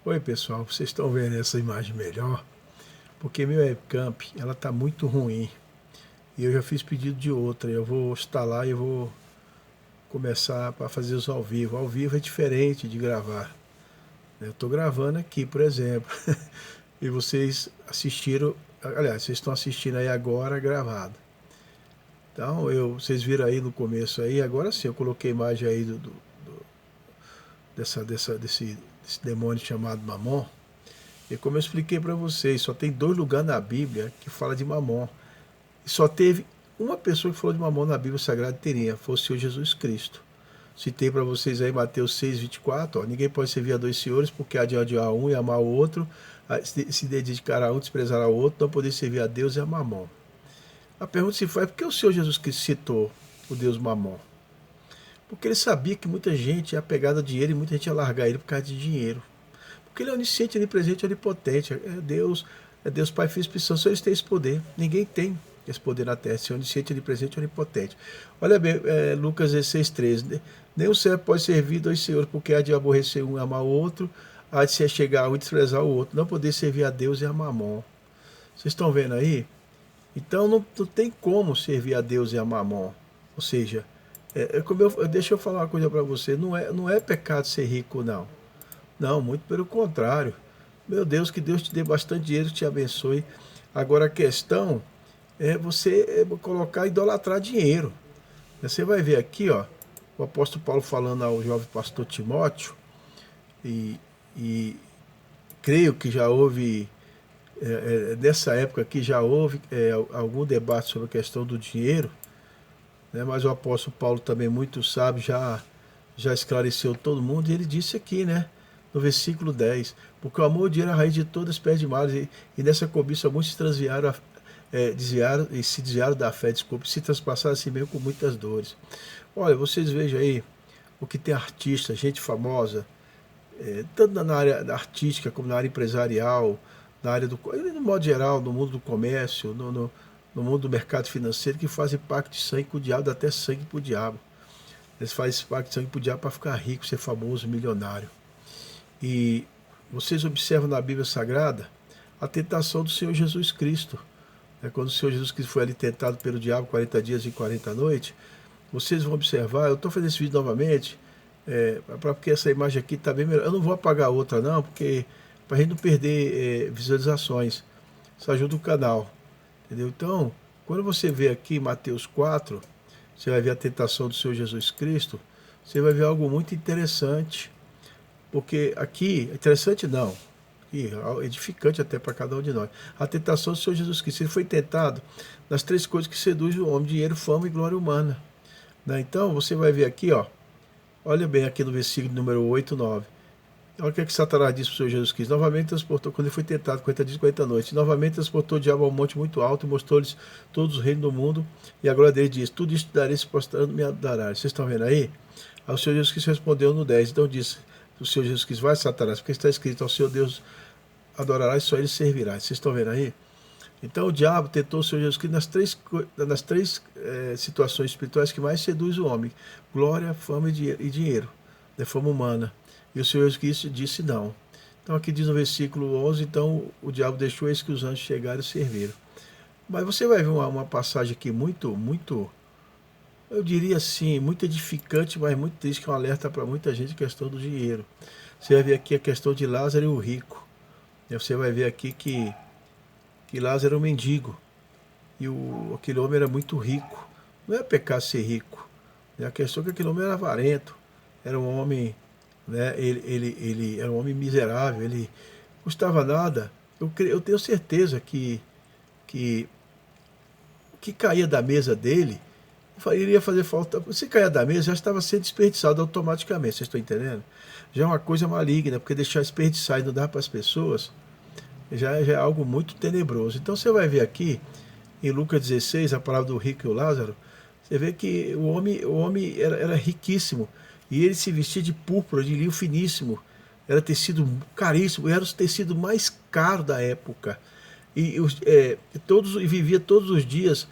Oi pessoal, vocês estão vendo essa imagem melhor? Porque meu webcam, ela tá muito ruim. E eu já fiz pedido de outra. Eu vou instalar e vou começar para fazer os ao vivo. Ao vivo é diferente de gravar. Eu estou gravando aqui, por exemplo. E vocês assistiram, aliás, vocês estão assistindo aí agora gravado. Então, vocês viram aí no começo aí, agora sim, eu coloquei a imagem aí desse demônio chamado Mamon. E como eu expliquei para vocês, só tem 2 lugares na Bíblia que fala de Mamon. E só teve uma pessoa que falou de Mamon na Bíblia Sagrada inteirinha, foi o Senhor Jesus Cristo. Citei para vocês aí Mateus 6:24, ó, ninguém pode servir a 2 senhores, porque há de odiar um e amar o outro, se dedicar a um, desprezar ao outro, não poder servir a Deus e a Mamon. A pergunta se faz, por que o Senhor Jesus Cristo citou o Deus Mamon? Porque ele sabia que muita gente é apegada a dinheiro e muita gente ia largar ele por causa de dinheiro. Porque ele é onisciente, onipresente, onipotente. É Deus Pai, Filho e Espírito Santo. Só eles têm esse poder. Ninguém tem esse poder na terra, ser onisciente, onipresente, onipotente. Olha bem, Lucas 16:13. Nem o servo pode servir 2 senhores, porque há de aborrecer um e amar o outro, há de se achegar a um e desprezar o outro. Não poder servir a Deus e a Mamon. Vocês estão vendo aí? Então não tem como servir a Deus e a Mamon. Ou seja, deixa eu falar uma coisa para você. Não é pecado ser rico, não. Não, muito pelo contrário. Meu Deus, que Deus te dê bastante dinheiro, te abençoe. Agora a questão é você colocar, idolatrar dinheiro. Você vai ver aqui, ó, o apóstolo Paulo falando ao jovem pastor Timóteo, e, e creio que já houve, nessa época aqui já houve algum debate sobre a questão do dinheiro, né, mas o apóstolo Paulo também muito sábio, já esclareceu todo mundo, e ele disse aqui, né, no versículo 10, porque o amor de dinheiro é a raiz de todas as espécie de males, e nessa cobiça muitos se transviaram, se desviaram da fé, desculpe, se transpassaram assim mesmo com muitas dores. Olha, vocês vejam aí o que tem artista, gente famosa, tanto na área artística como na área empresarial, na área no modo geral, no mundo do comércio, no mundo do mercado financeiro, que fazem pacto de sangue com o diabo, dá até sangue pro diabo. Eles fazem esse pacto de sangue pro diabo para ficar rico, ser famoso, milionário. E vocês observam na Bíblia Sagrada a tentação do Senhor Jesus Cristo. Quando o Senhor Jesus Cristo foi ali tentado pelo diabo 40 dias e 40 noites, vocês vão observar, eu estou fazendo esse vídeo novamente, porque essa imagem aqui está bem melhor. Eu não vou apagar outra não, porque para a gente não perder visualizações. Isso ajuda o canal. Entendeu? Então, quando você vê aqui Mateus 4, você vai ver a tentação do Senhor Jesus Cristo, você vai ver algo muito interessante. Porque aqui, interessante não, edificante até para cada um de nós. A tentação do Senhor Jesus Cristo, ele foi tentado nas 3 coisas que seduzem o homem: dinheiro, fama e glória humana. Né? Então, você vai ver aqui, ó, olha bem aqui no versículo número 8, 9. Olha o que Satanás disse para o Senhor Jesus Cristo. Novamente transportou, quando ele foi tentado 40 dias e 40 noites, novamente transportou o diabo a um monte muito alto e mostrou-lhes todos os reinos do mundo, e a glória dele diz: tudo isto darei se prostrando me adorarem. Vocês estão vendo aí? Aí o Senhor Jesus Cristo respondeu no 10, então disse o Senhor Jesus Cristo: vai, Satanás, porque está escrito: ao Senhor Deus adorarás, só ele servirá. Vocês estão vendo aí? Então o diabo tentou o Senhor Jesus Cristo nas três situações espirituais que mais seduz o homem: glória, fama e dinheiro, né, fama humana. E o Senhor Jesus Cristo disse não. Então aqui diz no versículo 11, então o diabo deixou eis que os anjos chegaram e serviram. Mas você vai ver uma passagem aqui muito, eu diria assim, muito edificante, mas muito triste, que é um alerta para muita gente, a questão do dinheiro. Você vai ver aqui a questão de Lázaro e o rico. E você vai ver aqui que Lázaro era um mendigo, e aquele homem era muito rico. Não é pecado ser rico, a questão é que aquele homem era avarento, era um homem, né, ele era um homem miserável, ele não custava nada. Eu tenho certeza que o que caía da mesa dele iria fazer falta. Se cair da mesa, já estava sendo desperdiçado automaticamente, vocês estão entendendo? Já é uma coisa maligna, porque deixar desperdiçar e não dar para as pessoas já é algo muito tenebroso. Então você vai ver aqui em Lucas 16, a palavra do rico e o Lázaro. Você vê que o homem era riquíssimo, e ele se vestia de púrpura, de linho finíssimo, era tecido caríssimo, era o tecido mais caro da época, e vivia todos os dias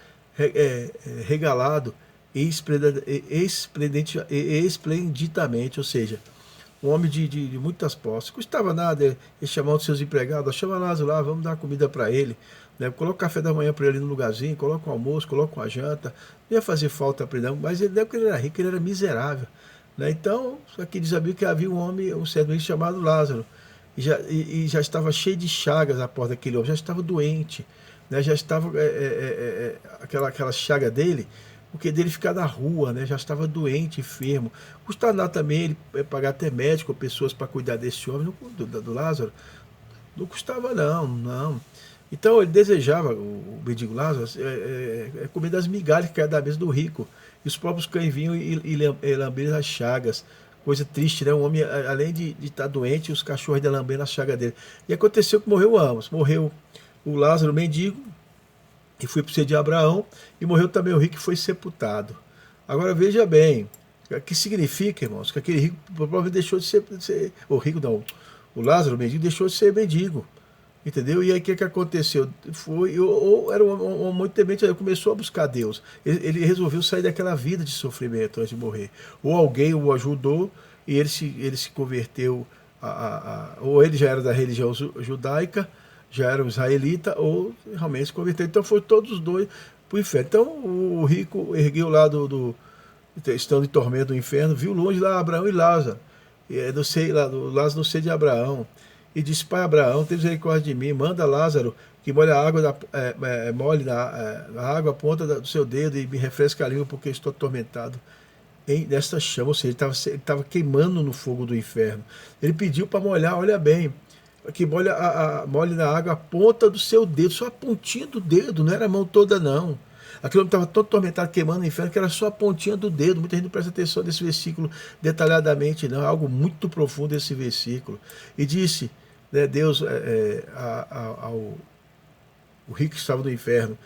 regalado esplendidamente, ou seja, um homem de muitas posses. Custava nada ele chamar os seus empregados, chama Lázaro lá, vamos dar comida para ele. Né? Coloca o café da manhã para ele no lugarzinho, coloca o almoço, coloca uma janta. Não ia fazer falta para ele, não, mas ele não é porque ele era rico, ele era miserável. Né? Então, aqui diz a Bíblia que havia um homem, um certo homem chamado Lázaro, e já estava cheio de chagas à porta daquele homem, já estava doente, né? Já estava aquela chaga dele, porque dele ficar na rua, né? Já estava doente, enfermo. Custava nada também ele pagar até médico, pessoas para cuidar desse homem, do Lázaro. Não custava não, não. Então ele desejava, o mendigo Lázaro, comer das migalhas que caíam da mesa do rico. E os próprios cães vinham e lambiam as chagas. Coisa triste, né? Um homem, além de estar doente, os cachorros ainda lambendo as chagas dele. E aconteceu que morreu ambos. Morreu o Lázaro, o mendigo, que foi para o ser de Abraão, e morreu também o rico que foi sepultado. Agora veja bem, o que significa, irmãos, que aquele rico provavelmente deixou de ser o rico não, o Lázaro, o mendigo, deixou de ser mendigo. Entendeu? E aí o que aconteceu? Ou era um homem muito temente, ele começou a buscar Deus. Ele resolveu sair daquela vida de sofrimento antes de morrer. Ou alguém o ajudou e ele se converteu, ou ele já era da religião judaica, já era um israelita, ou realmente se converteu. Então foram todos os dois para o inferno. Então o rico ergueu lá estando em tormento do inferno, viu longe lá Abraão e Lázaro. Do Lázaro no seio de Abraão. E disse: Pai Abraão, tem misericórdia de mim, manda Lázaro que molhe a água, molhe na água a ponta do seu dedo e me refresque a língua, porque estou atormentado nesta chama. Ou seja, ele estava queimando no fogo do inferno. Ele pediu para molhar, olha bem, que molhe na água a ponta do seu dedo, só a pontinha do dedo, não era a mão toda não. Aquele homem estava todo atormentado, queimando no inferno, que era só a pontinha do dedo. Muita gente não presta atenção nesse versículo detalhadamente, não. É algo muito profundo esse versículo. E disse, né, Deus ao o rico que estava no inferno,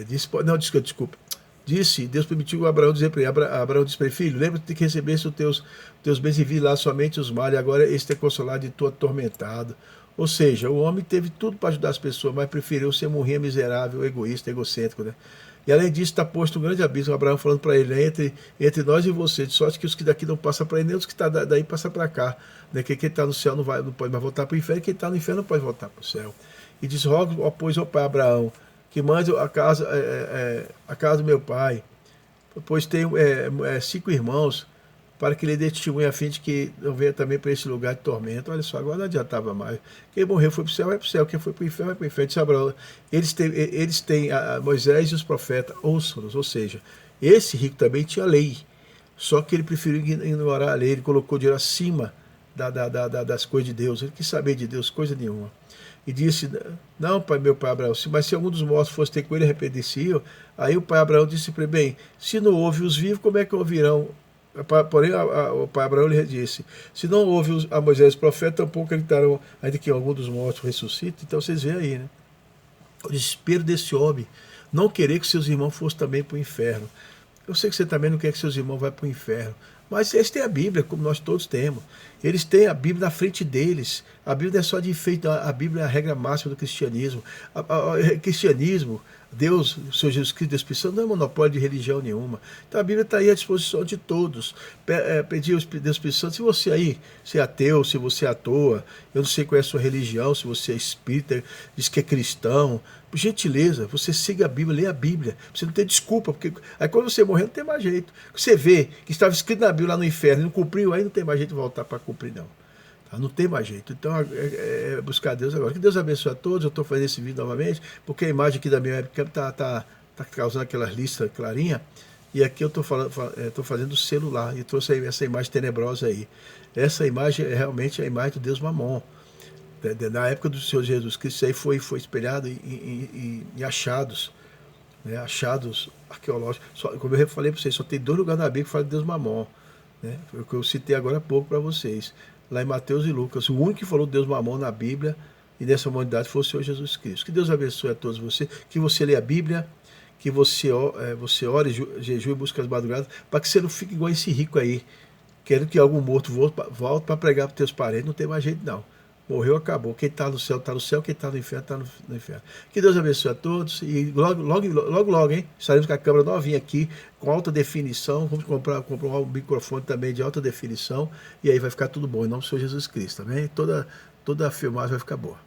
disse, não, desculpa. Disse, Deus permitiu Abraão dizer para ele, Abraão disse para ele: filho, lembra-te que recebeste os teus bens e vi lá somente os males, agora este é consolado e tu atormentado. Ou seja, o homem teve tudo para ajudar as pessoas, mas preferiu ser morrer miserável, egoísta, egocêntrico, né? E além disso, está posto um grande abismo, Abraão falando para ele, né, entre nós e você, de sorte que os que daqui não passam para ele, nem os que estão daí passam para cá. Né? Que quem está no céu não pode mais voltar para o inferno, quem está no inferno não pode voltar para o céu. E diz: rogo, pois, ao pai Abraão, que mande a casa do meu pai, pois tenho 5 irmãos, para que lhe dê testemunho, a fim de que não venha também para esse lugar de tormento. Olha só, agora não adiantava mais. Quem morreu foi para o céu, vai para o céu. Quem foi para o inferno, vai para o inferno. Disse Abraão, eles têm Moisés e os profetas, ouçam-nos. Ou seja, esse rico também tinha lei, só que ele preferiu ignorar a lei, ele colocou dinheiro acima das coisas de Deus. Ele quis saber de Deus, coisa nenhuma. E disse: não, meu pai Abraão, mas se algum dos mortos fosse ter com ele, arrepender-se. Aí o pai Abraão disse para ele: bem, se não houve os vivos, como é que ouvirão? Porém, o pai Abraão lhe disse: se não houve a Moisés e o profeta, tampouco acreditarão ainda que algum dos mortos ressuscite. Então vocês veem aí, né? O desespero desse homem, não querer que seus irmãos fossem também para o inferno. Eu sei que você também não quer que seus irmãos vá para o inferno, mas eles têm a Bíblia, como nós todos temos. Eles têm a Bíblia na frente deles. A Bíblia não é só de enfeite, a Bíblia é a regra máxima do cristianismo. O cristianismo, Deus, o Senhor Jesus Cristo, Deus Espírito Santo, não é monopólio de religião nenhuma. Então a Bíblia está aí à disposição de todos. Pedir ao Deus Espírito Santo, se você aí, se é ateu, se você é à toa, eu não sei qual é a sua religião, se você é espírita, diz que é cristão, por gentileza, você siga a Bíblia, lê a Bíblia, você não tem desculpa, porque aí quando você morrer não tem mais jeito. Você vê que estava escrito na Bíblia lá no inferno e não cumpriu, aí não tem mais jeito de voltar para cumprir não. Não tem mais jeito. Então é buscar Deus agora. Que Deus abençoe a todos. Eu estou fazendo esse vídeo novamente, porque a imagem aqui da minha webcam está causando aquelas listas clarinha. E aqui eu estou fazendo o celular e trouxe essa imagem tenebrosa aí. Essa imagem é realmente a imagem do Deus Mamon. Na época do Senhor Jesus Cristo, isso aí foi espelhado em achados, né? Achados arqueológicos. Como eu falei para vocês, só tem 2 lugares na Bíblia que falam de Deus Mamon. Né? Foi o que eu citei agora há pouco para vocês. Lá em Mateus e Lucas, o único que falou de Deus Mamon na Bíblia e nessa humanidade foi o Senhor Jesus Cristo. Que Deus abençoe a todos vocês, que você leia a Bíblia, que você ore, jejue e busque as madrugadas, para que você não fique igual esse rico aí, querendo que algum morto volte para pregar para os teus parentes. Não tem mais jeito não. Morreu, acabou. Quem está no céu está no céu, quem está no inferno está no inferno. Que Deus abençoe a todos e logo, hein? Estaremos com a câmera novinha aqui, com alta definição. Vamos comprar um microfone também de alta definição e aí vai ficar tudo bom, em nome do Senhor Jesus Cristo, também. Toda a filmagem vai ficar boa.